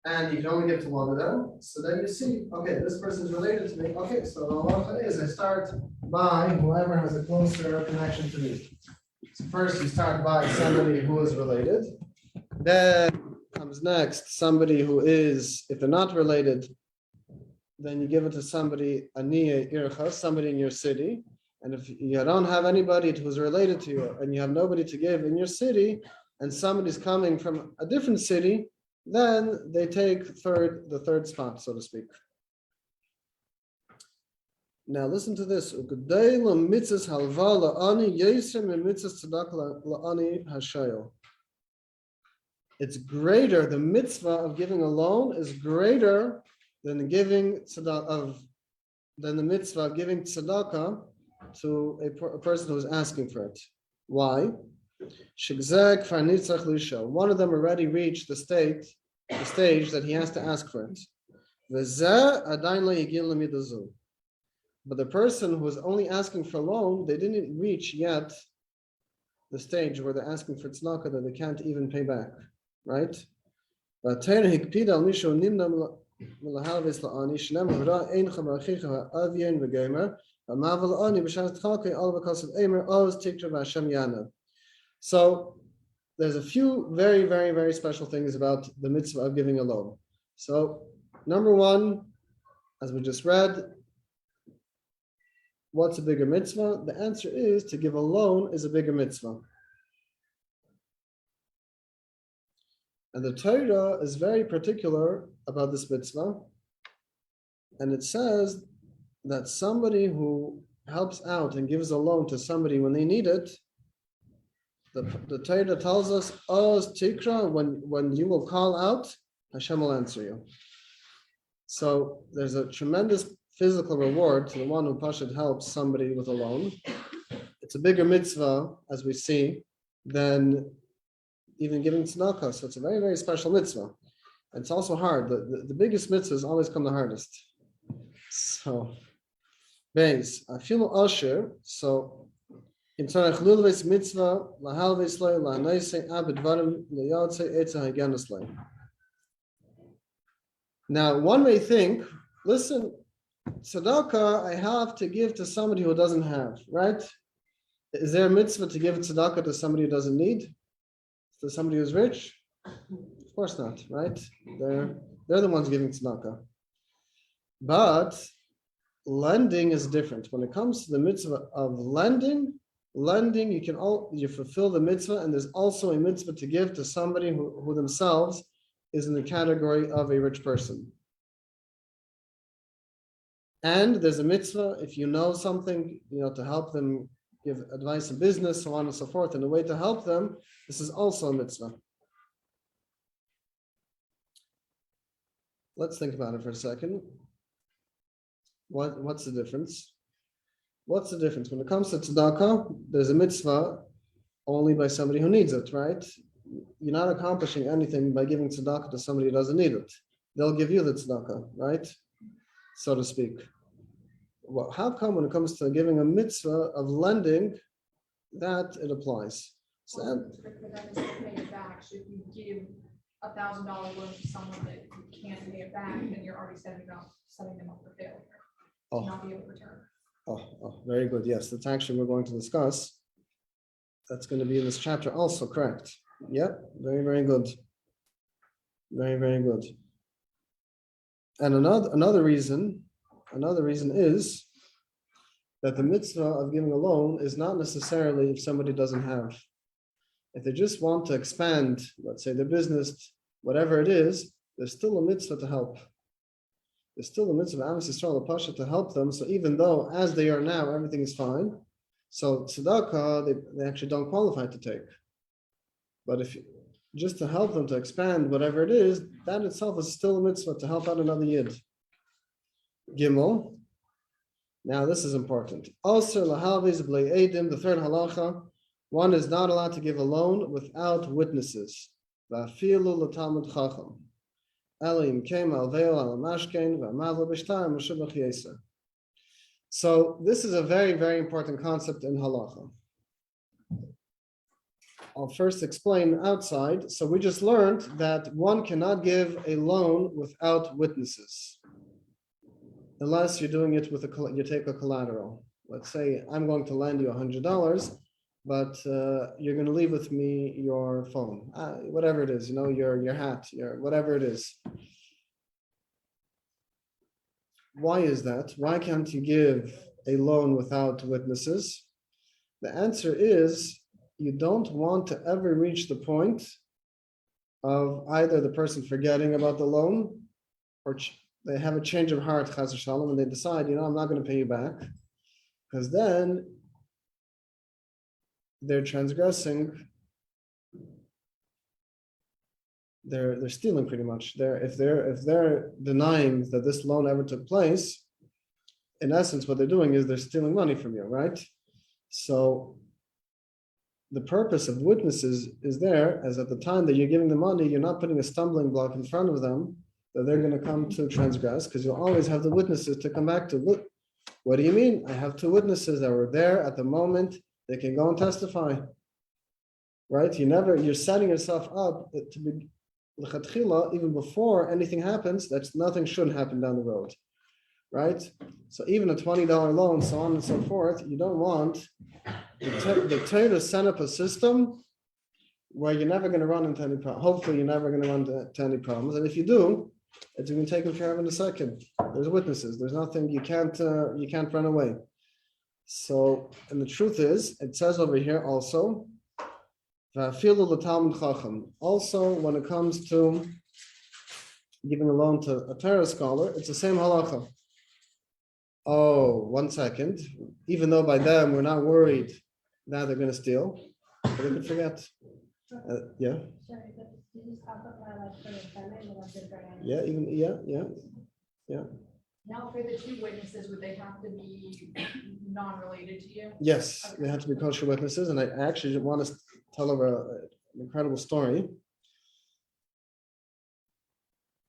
and you can only get to one of them. So then you see, okay, this person is related to me. Okay, so the halacha is I start by whoever has a closer connection to me. So first you start by somebody who is related. Then comes next somebody who is, if they're not related, then you give it to somebody, aniya ircha, somebody in your city. And if you don't have anybody who's related to you and you have nobody to give in your city, and somebody's coming from a different city, then they take the third spot, so to speak. Now listen to this. It's greater, the mitzvah of giving a loan is greater than the mitzvah of giving tzedakah to a person who is asking for it. Why? One of them already reached the stage that he has to ask for it. But the person who is only asking for a loan, they didn't reach yet the stage where they're asking for tzedakah that they can't even pay back, right? But so there's a few very, very, very special things about the mitzvah of giving a loan. So number one, as we just read, what's a bigger mitzvah? The answer is to give a loan is a bigger mitzvah. And the Torah is very particular about this mitzvah. And it says that somebody who helps out and gives a loan to somebody when they need it, the Torah tells us, Oz Tikra, when you will call out, Hashem will answer you. So there's a tremendous physical reward to the one who Pashut helps somebody with a loan. It's a bigger mitzvah, as we see, than even giving tzedakah. So it's a very, very special mitzvah. And it's also hard. The biggest mitzvahs always come the hardest. So, base, I feel usher. So, in Tzarech Lulves mitzvah, lahalves lei, la'anese, abedvarim, leyotze, etza hagenes lei. Now, one may think, listen, tzedakah I have to give to somebody who doesn't have, right? Is there a mitzvah to give tzedakah to somebody who doesn't need? To somebody who's rich? Of course not, right? They're the ones giving tzedakah. But lending is different. When it comes to the mitzvah of lending, you fulfill the mitzvah, and there's also a mitzvah to give to somebody who themselves is in the category of a rich person. And there's a mitzvah, if you know something, to help them, give advice in business, so on and so forth, and a way to help them, this is also a mitzvah. Let's think about it for a second. What's the difference? What's the difference? When it comes to tzedakah, there's a mitzvah only by somebody who needs it, right? You're not accomplishing anything by giving tzedakah to somebody who doesn't need it. They'll give you the tzedakah, right? So to speak. Well, how come when it comes to giving a mitzvah of lending, that it applies? So if you give $1,000 loan to someone that you can't pay it back, then you're already setting them up for failure. To not be able to return. Oh, very good. Yes, that's actually we're going to discuss. That's going to be in this chapter also, correct? Yep, very, very good. Very, very good. And another reason is that the mitzvah of giving a loan is not necessarily if somebody doesn't have. If they just want to expand, let's say their business, whatever it is, there's still a mitzvah to help. There's still a mitzvah of Am Yisrael Pasha to help them. So even though as they are now, everything is fine, so tzedakah, they actually don't qualify to take. But if just to help them to expand whatever it is, that itself is still a mitzvah to help out another yid. Gimel. Now this is important. Also, lahalvis b'lei edim, the third halacha, one is not allowed to give a loan without witnesses. Va'afilu l'talmid chacham. Elim came al veil al mashkein va'mavla b'shtar m'shubach yeser. So this is a very, very important concept in halacha. I'll first explain outside. So we just learned that one cannot give a loan without witnesses, unless you're doing it with you take a collateral. Let's say I'm going to lend you $100, but you're going to leave with me your phone, whatever it is, your hat, your whatever it is. Why is that? Why can't you give a loan without witnesses? The answer is you don't want to ever reach the point of either the person forgetting about the loan or they have a change of heart, chas v'shalom, and they decide, I'm not going to pay you back, because then they're transgressing. They're stealing pretty much. If they're denying that this loan ever took place, in essence, what they're doing is they're stealing money from you, right? So the purpose of witnesses is there, as at the time that you're giving the money, you're not putting a stumbling block in front of them that they're going to come to transgress, because you'll always have the witnesses to come back to. What do you mean? I have two witnesses that were there at the moment. They can go and testify, right? You're setting yourself up to be l'chatchila, even before anything happens. That's nothing should happen down the road, right? So even a $20 loan, so on and so forth, you don't want the Torah set up a system where you're never going to run into any problem. Hopefully, you're never going to run into any problems. And if you do, it's going to be taken care of in a second. There's witnesses. There's nothing you can't run away. So, and the truth is, it says over here also, also when it comes to giving a loan to a Torah scholar, it's the same halacha. Oh, 1 second. Even though by them we're not worried that they're going to steal, but they can forget. Yeah. Yeah. Now, for the two witnesses, would they have to be non-related to you? Yes, Okay. they have to be kosher witnesses, and I actually want to tell an incredible story.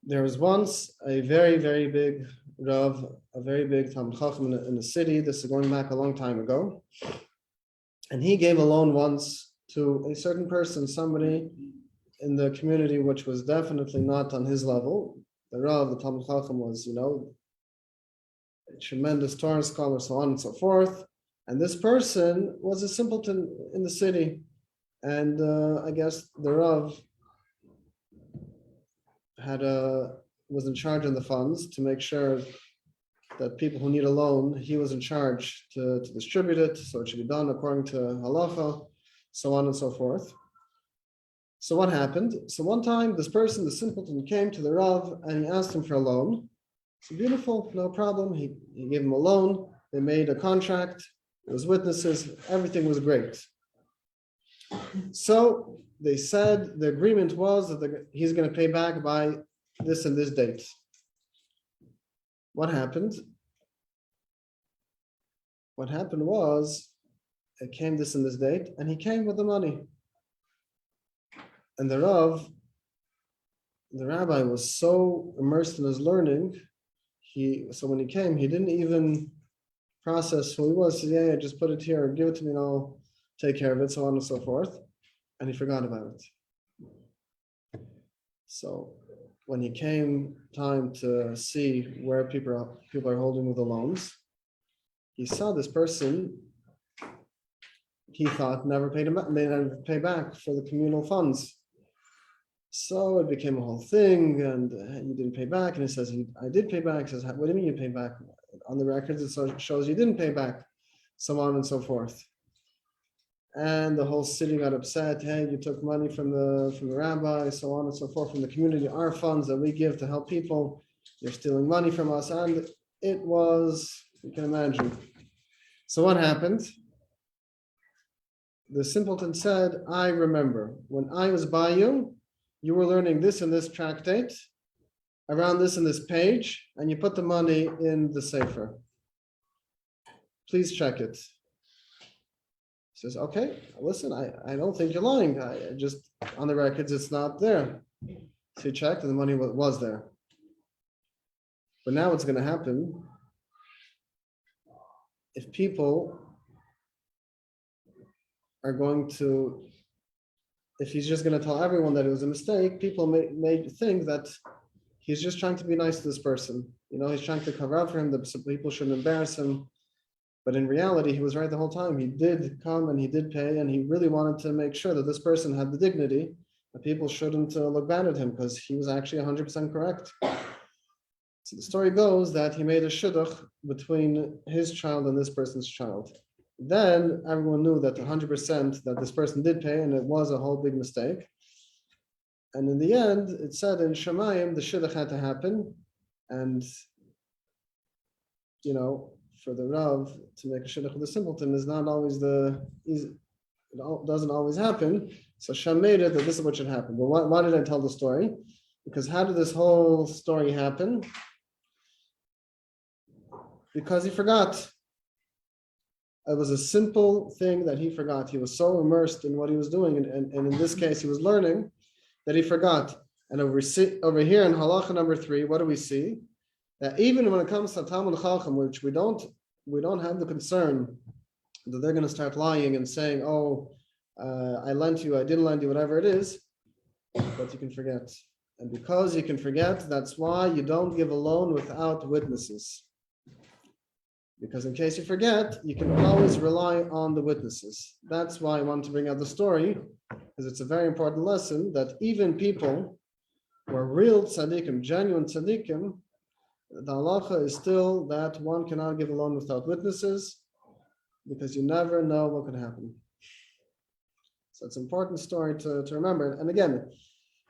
There was once a very, very big Rav, a very big Talmid Chacham in the city. This is going back a long time ago. And he gave a loan once to a certain person, somebody in the community, which was definitely not on his level. The Rav, the Talmid Chacham, was, a tremendous Torah scholar, so on and so forth. And this person was a simpleton in the city. And I guess the Rav was in charge of the funds to make sure that people who need a loan, he was in charge to distribute it, so it should be done according to Halacha, so on and so forth. So what happened? So one time, this person, the simpleton, came to the Rav and he asked him for a loan. So beautiful, no problem. He gave him a loan. They made a contract. There was witnesses. Everything was great. So they said the agreement was that he's going to pay back by this and this date. What happened? What happened was it came this and this date, and he came with the money. And the rabbi was so immersed in his learning, so when he came, he didn't even process who he was. He said, yeah, just put it here, give it to me, and I'll take care of it, so on and so forth. And he forgot about it. So when he came time to see where people are holding with the loans, he saw this person, he thought never paid pay back for the communal funds. So it became a whole thing, and you didn't pay back. And he says, I did pay back. He says, what do you mean you paid back? On the records, it shows you didn't pay back, so on and so forth. And the whole city got upset. Hey, you took money from the rabbi, so on and so forth, from the community, our funds that we give to help people. You're stealing money from us. And it was, you can imagine. So what happened? The simpleton said, I remember when I was by you, you were learning this and this tractate around this and this page, and you put the money in the sefer. Please check it. He says, okay, listen, I don't think you're lying. I just, on the records, it's not there. So he checked and the money was there. But now what's going to happen, if people are going to if he's just going to tell everyone that it was a mistake, people may think that he's just trying to be nice to this person. He's trying to cover up for him, that people shouldn't embarrass him. But in reality, he was right the whole time. He did come and he did pay, and he really wanted to make sure that this person had the dignity, that people shouldn't look bad at him, because he was actually 100% correct. So the story goes that he made a shidduch between his child and this person's child. Then everyone knew that 100% that this person did pay, and it was a whole big mistake. And in the end, it said in Shemayim, the shidduch had to happen. And, for the Rav to make a shidduch with the simpleton is not always it doesn't always happen. So Shem made it that this is what should happen. But why did I tell the story? Because how did this whole story happen? Because he forgot. It was a simple thing that he forgot. He was so immersed in what he was doing, and in this case, he was learning, that he forgot. And over here in Halacha number 3, what do we see? That even when it comes to Talmud Chacham, which we don't have the concern that they're going to start lying and saying, I lent you, I didn't lend you, whatever it is, but you can forget. And because you can forget, that's why you don't give a loan without witnesses. Because in case you forget, you can always rely on the witnesses. That's why I want to bring out the story, because it's a very important lesson that even people who are real tzaddikim, genuine tzaddikim, the halacha is still that one cannot give a loan without witnesses, because you never know what could happen. So it's an important story to remember. And again,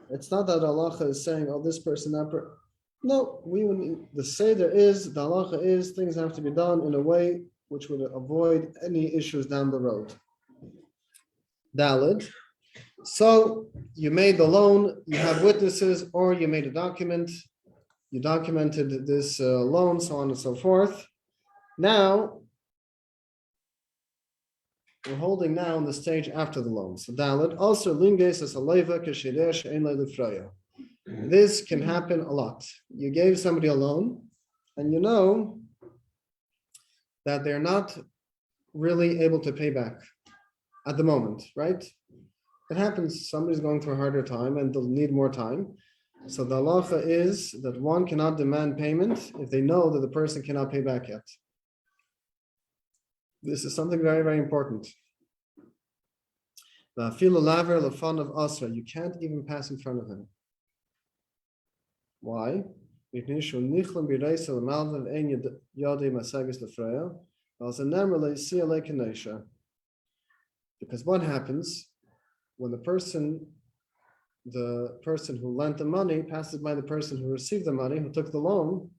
it's not that halacha is saying, this person, that person. No, the seder is, the halacha is, things have to be done in a way which would avoid any issues down the road. Daled. So you made the loan, you have witnesses, or you made a document, you documented this loan, so on and so forth. Now, we're holding now on the stage after the loan. So Daled. Also, linges as a leva keshiresh ein lefraya. This can happen a lot. You gave somebody a loan, and you know that they're not really able to pay back at the moment, right? It happens, somebody's going through a harder time and they'll need more time. So the halacha is that one cannot demand payment if they know that the person cannot pay back yet. This is something very, very important. The filo laver lefan of asra, you can't even pass in front of him. Why? Because what happens when the person who lent the money passes by the person who received the money, who took the loan,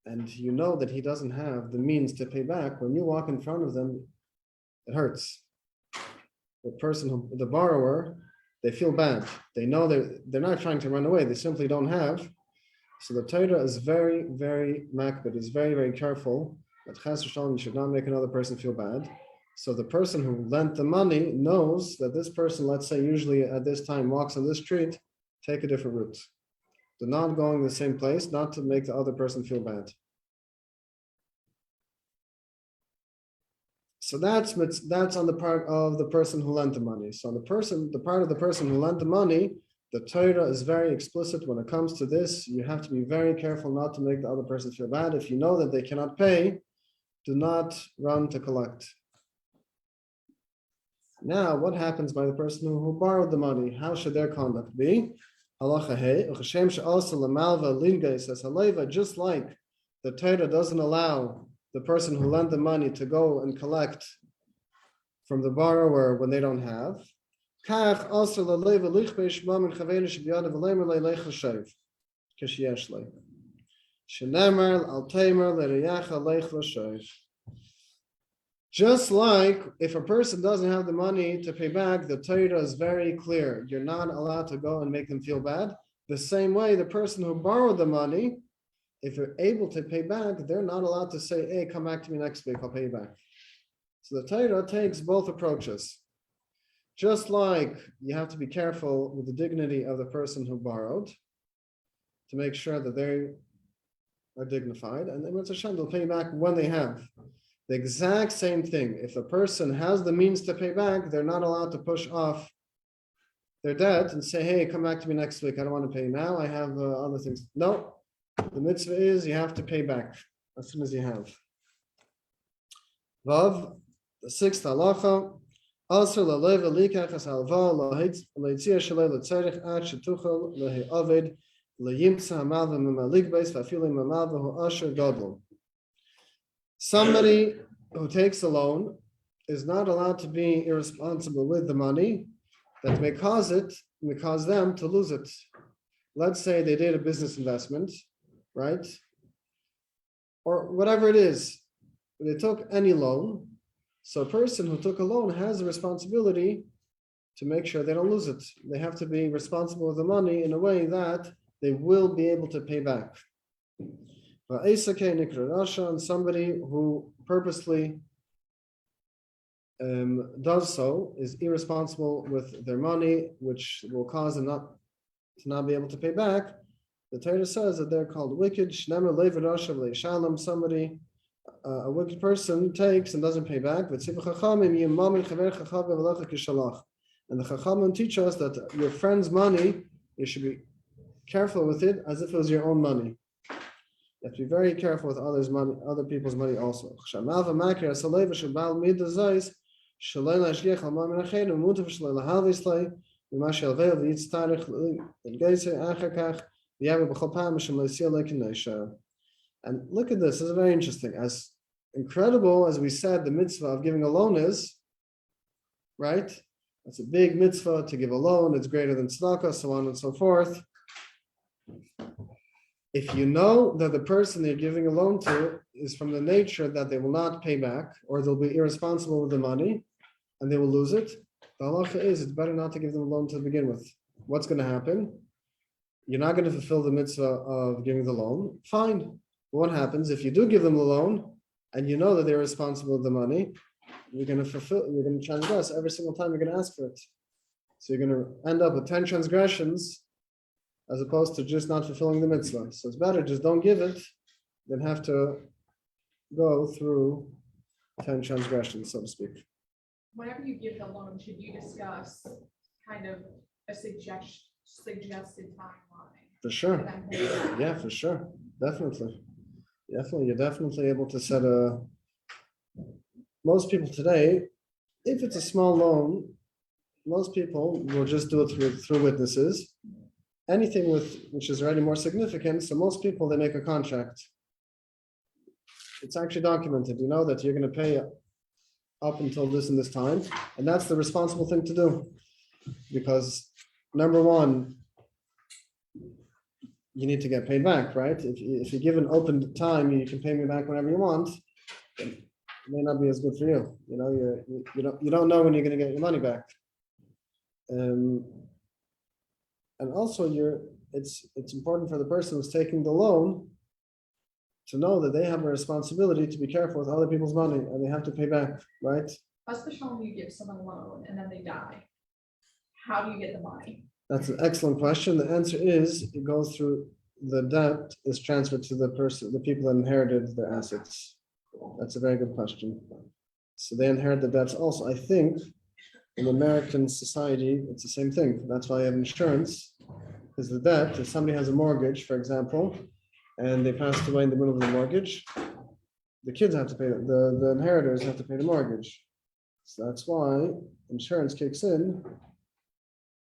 and you know that he doesn't have the means to pay back, when you walk in front of them, it hurts. The borrower, they feel bad. They know they're not trying to run away. They simply don't have. So the Torah is very, very makbid. It's very, very careful that chas v'shalom, you should not make another person feel bad. So the person who lent the money knows that this person, let's say usually at this time, walks on this street, take a different route. Do not go in the same place, not to make the other person feel bad. So that's on the part of the person who lent the money. So the part of the person who lent the money, the Torah is very explicit when it comes to this. You have to be very careful not to make the other person feel bad. If you know that they cannot pay, do not run to collect. Now, what happens by the person who borrowed the money? How should their conduct be? Halacha hey, just like the Torah doesn't allow the person who lent the money to go and collect from the borrower when they don't have. Just like if a person doesn't have the money to pay back, the Torah is very clear. You're not allowed to go and make them feel bad. The same way, the person who borrowed the money, if they're able to pay back, they're not allowed to say, hey, come back to me next week, I'll pay you back. So the Torah takes both approaches. Just like you have to be careful with the dignity of the person who borrowed to make sure that they are dignified, and then Hashem will pay you back when they have. The exact same thing. If a person has the means to pay back, they're not allowed to push off their debt and say, hey, come back to me next week. I don't want to pay now. I have other things. No, the mitzvah is you have to pay back as soon as you have. Vav, the sixth halacha. Also, lalev likachas halva leitzia shalei letzerich ad shetuchel lehe'avid leyimtza hamalva memalik beis v'afilim hamalva hu asher gadol. Somebody who takes a loan is not allowed to be irresponsible with the money that may cause them to lose it. Let's say they did a business investment, right? Or whatever it is, they took any loan. So a person who took a loan has a responsibility to make sure they don't lose it. They have to be responsible with the money in a way that they will be able to pay back. And somebody who purposely does so is irresponsible with their money, which will cause them to not be able to pay back. The Torah says that they're called wicked. Somebody, a wicked person takes and doesn't pay back. And the Chachamim teach us that your friend's money, you should be careful with it as if it was your own money. You have to be very careful with other people's money also. And look at this is very interesting. As incredible as we said the mitzvah of giving a loan is, right? It's a big mitzvah to give a loan. It's greater than tzedakah, so on and so forth. If you know that the person you're giving a loan to is from the nature that they will not pay back, or they'll be irresponsible with the money, and they will lose it, the halacha is it's better not to give them a loan to begin with. What's going to happen? You're not going to fulfill the mitzvah of giving the loan. Fine. What happens if you do give them the loan and you know that they're responsible with the money? You're going to transgress every single time you're going to ask for it. So you're going to end up with 10 transgressions as opposed to just not fulfilling the mitzvah. So it's better just don't give it than have to go through 10 transgressions, so to speak. Whenever you give the loan, should you discuss kind of a suggested timeline? For sure. Yeah, for sure. Definitely. You're definitely able to set most people today, if it's a small loan, most people will just do it through witnesses. Anything which is already more significant, so most people, they make a contract. It's actually documented, you know, that you're going to pay up until this and this time, and that's the responsible thing to do. Because number one, you need to get paid back, right? If you give an open time, you can pay me back whenever you want, it may not be as good for you. You know, you don't know when you're going to get your money back. And also, it's important for the person who's taking the loan to know that they have a responsibility to be careful with other people's money, and they have to pay back, right? Especially when you give someone a loan and then they die. How do you get the money? That's an excellent question. The answer is it goes through the debt is transferred to the people that inherited their assets. That's a very good question. So they inherit the debts also. I think in American society, it's the same thing. That's why I have insurance, because the debt, if somebody has a mortgage, for example, and they passed away in the middle of the mortgage, the kids have to pay, the inheritors have to pay the mortgage. So that's why insurance kicks in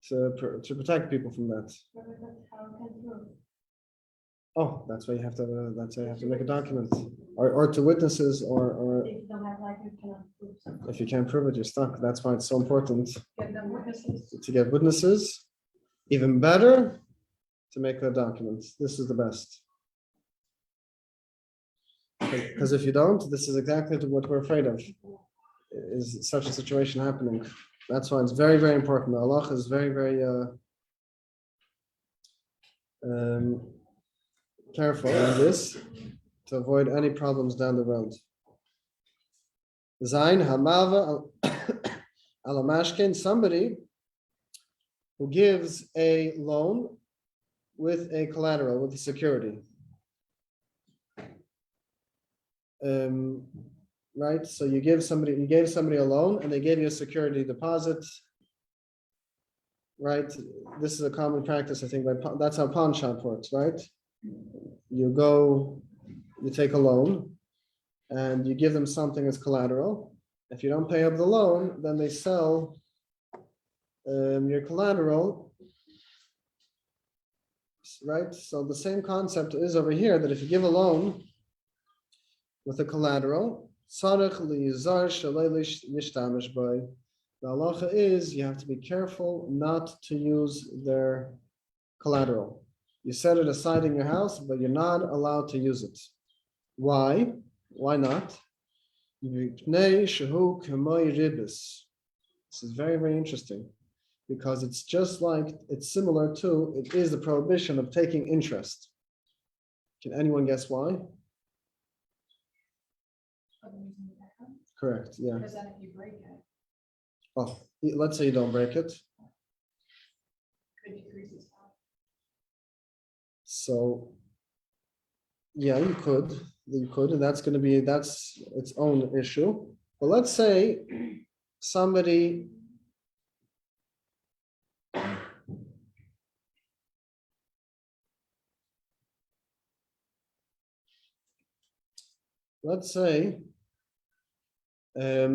to protect people from that. Oh, that's why you have to make a document, or to witnesses, or If you don't have life, you cannot prove something. if you can't prove it, you're stuck. That's why it's so important Get them witnesses. to get witnesses. Even better, to make a document. This is the best. Because if you don't, this is exactly what we're afraid of, is such a situation happening. That's why it's very, very important. Allah is very, very careful in this to avoid any problems down the road. Zain Hamava Alamashkin, somebody who gives a loan with a collateral, with a security. right? So you gave somebody a loan and they gave you a security deposit, right? This is a common practice, I think, that's how pawn shop works, right? You take a loan and you give them something as collateral. If you don't pay up the loan, then they sell your collateral, right? So the same concept is over here, that if you give a loan with a collateral, the halacha is you have to be careful not to use their collateral. You set it aside in your house, but you're not allowed to use it. Why? Why not? This is very, very interesting, because it's similar to, it is the prohibition of taking interest. Can anyone guess why? Correct, yeah. Because then if you break it, Oh, let's say you don't break it. could decrease its value. So, yeah, you could, and that's its own issue. But let's say somebody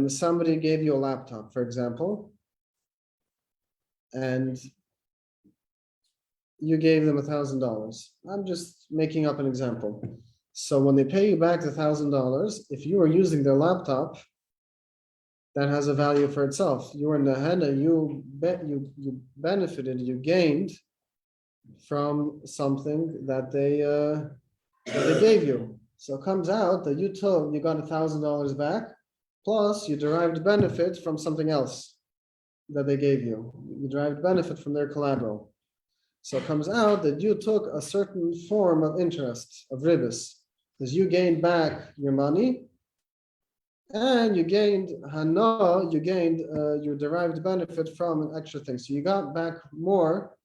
somebody gave you a laptop, for example, and you gave them $1,000. I'm just making up an example. So when they pay you back the $1,000, if you are using their laptop, that has a value for itself. You were in the henna, you benefited, you gained from something that they gave you. So it comes out that you got $1,000 back, plus you derived benefit from something else that they gave you. You derived benefit from their collateral. So it comes out that you took a certain form of interest, of ribis, because you gained back your money, and you gained your derived benefit from an extra thing. So you got back more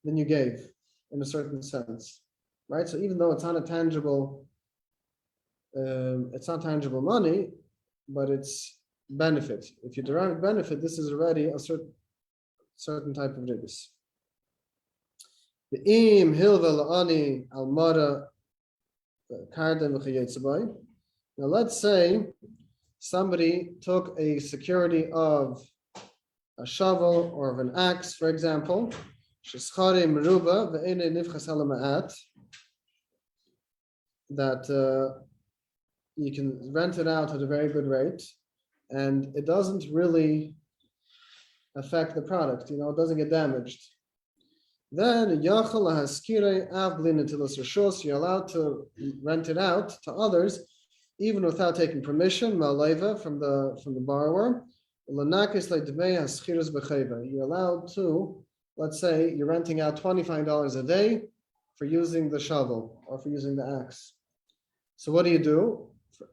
than you gave, in a certain sense, right? So even though it's not tangible money, but it's benefit. If you derive benefit, this is already a certain type of ribis. The im hilva la'ani almara kardem v'chayetzabai. Now let's say somebody took a security of a shovel or of an axe, for example, that you can rent it out at a very good rate, and it doesn't really affect the product, it doesn't get damaged. Then you're allowed to rent it out to others, even without taking permission, from the borrower. You're allowed to, let's say you're renting out $25 a day for using the shovel or for using the axe. So what do? For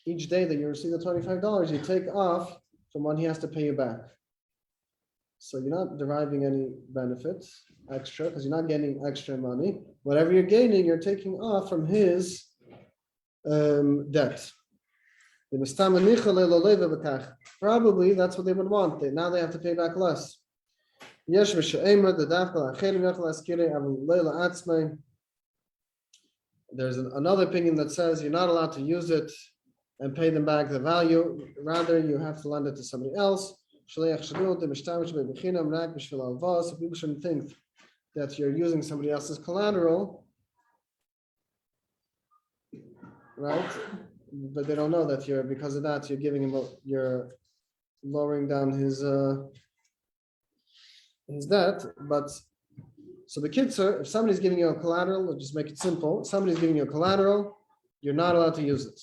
each day that you receive the $25, you take off from what he has to pay you back. So you're not deriving any benefits extra, because you're not getting extra money. Whatever you're gaining, you're taking off from his debt. Probably that's what they would want. Now they have to pay back less. There's another opinion that says you're not allowed to use it and pay them back the value. Rather, you have to lend it to somebody else. So people shouldn't think that you're using somebody else's collateral, right? But they don't know that because of that, you're giving him, you're lowering down his debt. But so the kitzur, if somebody's giving you a collateral, let's just make it simple. Somebody's giving you a collateral, you're not allowed to use it.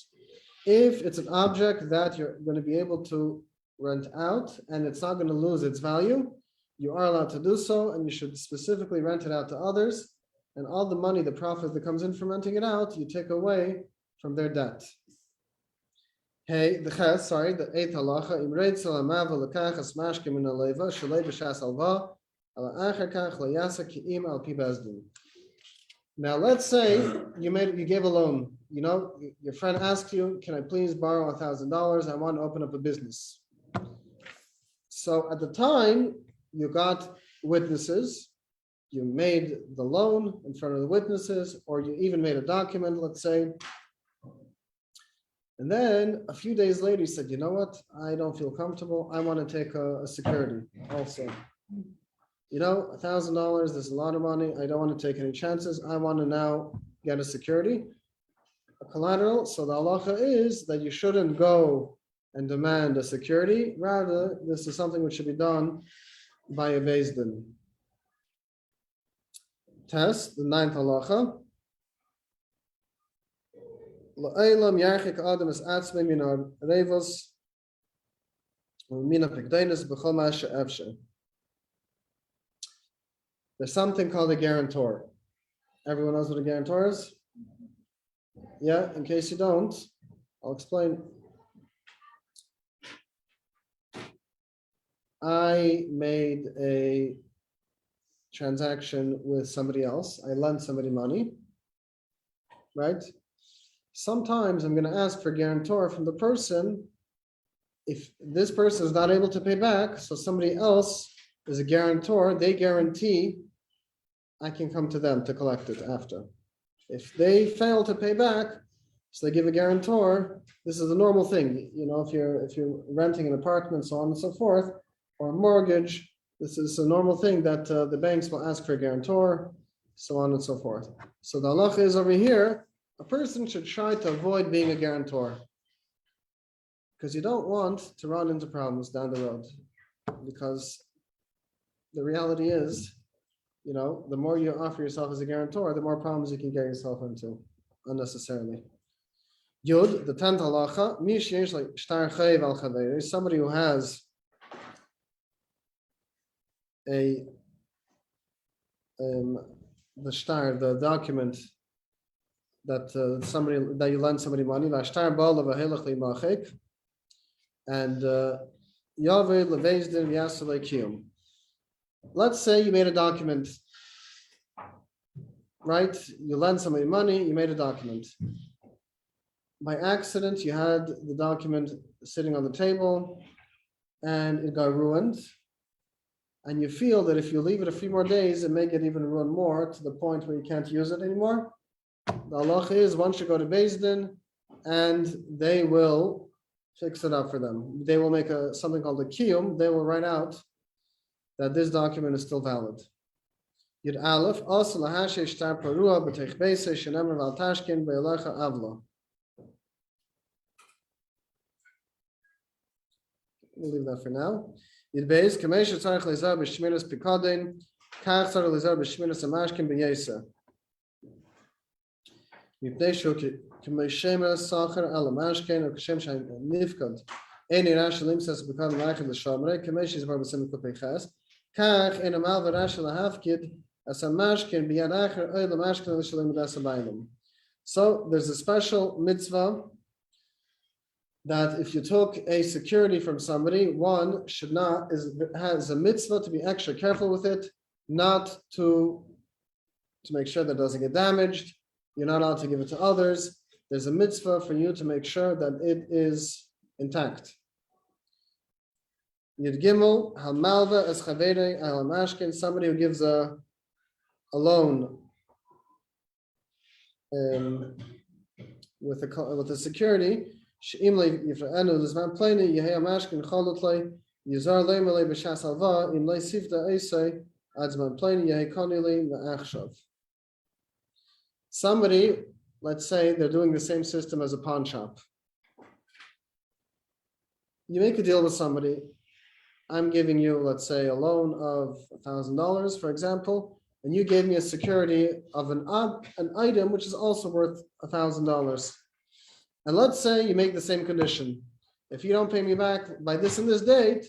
If it's an object that you're going to be able to rent out and it's not going to lose its value, you are allowed to do so, and you should specifically rent it out to others. And all the money, the profit that comes in from renting it out, you take away from their debt. The 8th halacha, imreid salamav lekach asmashke min aleva shalei b'shas alva ala acher kach layasa ki'im al pi bezdin. Now, let's say you gave a loan. Your friend asked you, "Can I please borrow $1,000? I want to open up a business." So at the time, you got witnesses. You made the loan in front of the witnesses, or you even made a document, let's say. And then a few days later, you said, "You know what? I don't feel comfortable. I want to take a security also. $1,000, there's a lot of money. I don't want to take any chances. I want to now get a security, a collateral." So the halacha is that you shouldn't go and demand a security. Rather, this is something which should be done by a beis din. Test, the ninth halacha. La'elam yarchik adam es atzmei min harevos u'min hapikdeinos b'chol ma she'efshe. There's something called a guarantor. Everyone knows what a guarantor is? Yeah, in case you don't, I'll explain. I made a transaction with somebody else. I lent somebody money, right? Sometimes I'm going to ask for a guarantor from the person. If this person is not able to pay back, so somebody else is a guarantor, they guarantee I can come to them to collect it after. If they fail to pay back, so they give a guarantor. This is a normal thing. If you're renting an apartment, so on and so forth, or a mortgage, this is a normal thing that the banks will ask for a guarantor, so on and so forth. So the halacha is over here, a person should try to avoid being a guarantor, because you don't want to run into problems down the road. Because the reality is, the more you offer yourself as a guarantor, the more problems you can get yourself into unnecessarily. Yud, the 10th halacha, somebody who has the document that that you lend somebody money, and let's say you made a document, right? You lend somebody money, you made a document. By accident, you had the document sitting on the table and it got ruined. And you feel that if you leave it a few more days, it may get even ruined more to the point where you can't use it anymore. The halacha is one should go to beis din and they will fix it up for them. They will make something called a kiyum. They will write out that this document is still valid. Yud Aleph, also lahashe shtar parua b'teich beise shenemer val tashkin be'elecha avla. We'll leave that for now. Yud Beis, kamesh tzarich lezar b'shmiras pikadin, kach tzarich lezar b'shmiras amashkin b'yesa. Mipnei shu kameshema sacher al amashkin or kashem shay nifkad. Any rational limsas b'kadin lachid l'shamre, kamesh is bar b'sim kopeichas. Kach in a mal v'rashel lahafkid as amashkin b'yad acher oy l'mashkin l'shalim das abayim. So there's a special mitzvah that if you took a security from somebody, one has a mitzvah to be extra careful with it, not to make sure that it doesn't get damaged. You're not allowed to give it to others. There's a mitzvah for you to make sure that it is intact. Yud Gimel, Hamalva es Chavere al Mashkin, somebody who gives a loan with a security. She'im yifra'enu l'zman pleni yehei amashkin cholot lei yizar lei malei b'shas alva im lei sifta eisei ad zman pleni yehei koni lei ma'achshav. Somebody, let's say they're doing the same system as a pawn shop. You make a deal with somebody. I'm giving you, let's say, a loan of $1,000, for example, and you gave me a security of an item which is also worth $1,000. And let's say you make the same condition. If you don't pay me back by this and this date,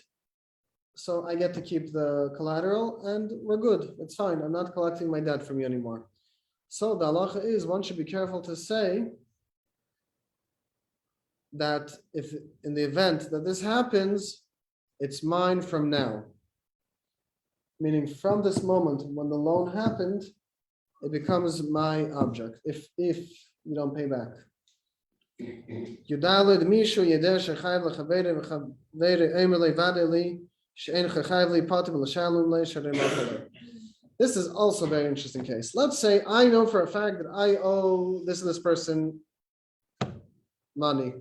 so I get to keep the collateral and we're good. It's fine. I'm not collecting my debt from you anymore. So the halacha is one should be careful to say that if in the event that this happens, it's mine from now. Meaning from this moment when the loan happened, it becomes my object if you don't pay back. Yudalid mishu yedeh shechayv lechavere v'chavere emer levade li she'en chachayv li patim l'shalom le sharei machale. This is also a very interesting case. Let's say I know for a fact that I owe this person money.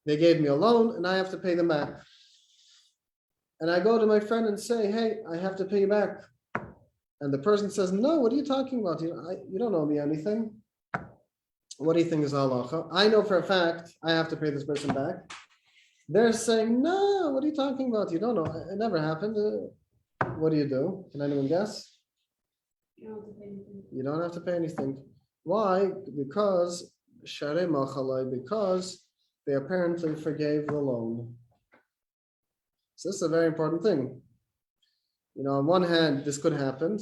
They gave me a loan and I have to pay them back. And I go to my friend and say, hey, I have to pay you back. And the person says, no, what are you talking about? You don't owe me anything. What do you think is halacha? I know for a fact I have to pay this person back. They're saying, no, what are you talking about? You don't know. It never happened. What do you do? Can anyone guess? You don't have to pay anything. Why? Because sharei machalai, because they apparently forgave the loan. So this is a very important thing. On one hand, this could happen.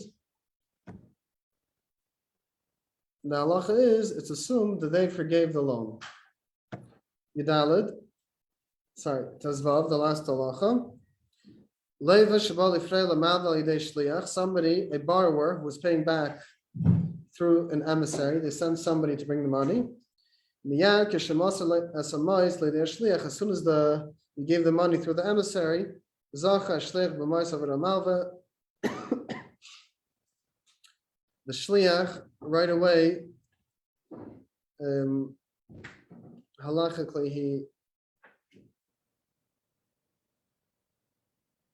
The halacha is, it's assumed that they forgave the loan. Tazvav, the last halacha. Somebody, a borrower who was paying back through an emissary, they sent somebody to bring the money. As soon as you gave the money through the emissary, the shliach right away, halachically, he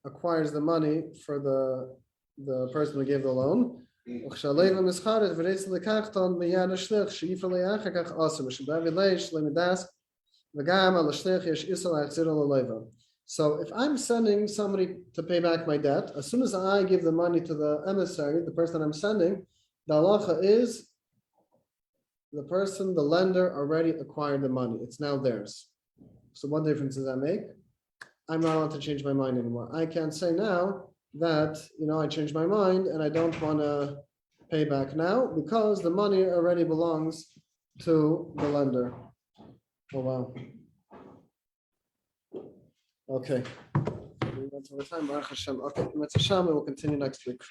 acquires the money for the person who gave the loan. So if I'm sending somebody to pay back my debt, as soon as I give the money to the emissary, the person I'm sending, the halacha is the lender already acquired the money. It's now theirs. So what difference does that make? I'm not allowed to change my mind anymore. I can't say now that, I changed my mind and I don't want to pay back now because the money already belongs to the lender. Oh, wow. Okay. We went over time. Baruch Hashem. Okay, Mitzvah, we'll continue next week.